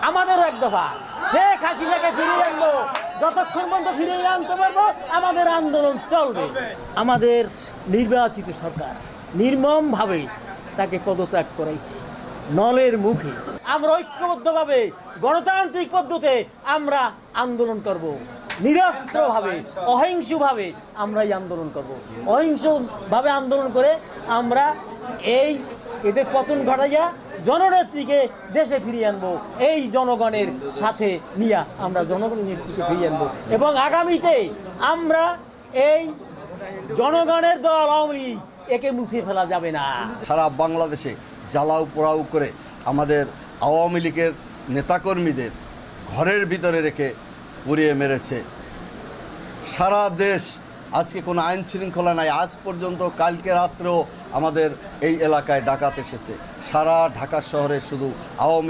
আমাদেরও এক দফা শেখ হাসিনাকে ফিরিয়ে আনবো। যতক্ষণ পর্যন্ত ফিরিয়ে না আনতে পারবো আমাদের আন্দোলন চলবে। আমাদের নির্বাচিত সরকার নির্মমভাবে তাকে পদত্যাগ করাইছে নলের মুখে। আমরা ঐক্যবদ্ধভাবে গণতান্ত্রিক পদ্ধতিতে আমরা আন্দোলন করব, নিরস্ত্রভাবে অহিংসভাবে আমরা এই আন্দোলন করব। অহিংসভাবে আন্দোলন করে আমরা এদের পতন ঘটাইয়া জননেত্রীকে দেশে ফিরিয়ে আনবো। এই জনগণের সাথে নিয়ে আমরা জনগণের নেতৃত্বে ফিরিয়ে আনবো এবং আগামীতে আমরা এই জনগণের দল আওয়ামী লীগ একে মুছে ফেলা যাবে না। সারা বাংলাদেশে জ্বালাও পোড়াও করে আমাদের আওয়ামী লীগের নেতাকর্মীদের ঘরের ভিতরে রেখে পুড়িয়ে মেরেছে। সারা দেশ আজকে কোনো আইন শৃঙ্খলা নাই। আজ পর্যন্ত কালকে রাত্রেও আমাদের এই এলাকায় ডাকাত এসেছে। সারা ঢাকা শহরে শুধু আওয়ামী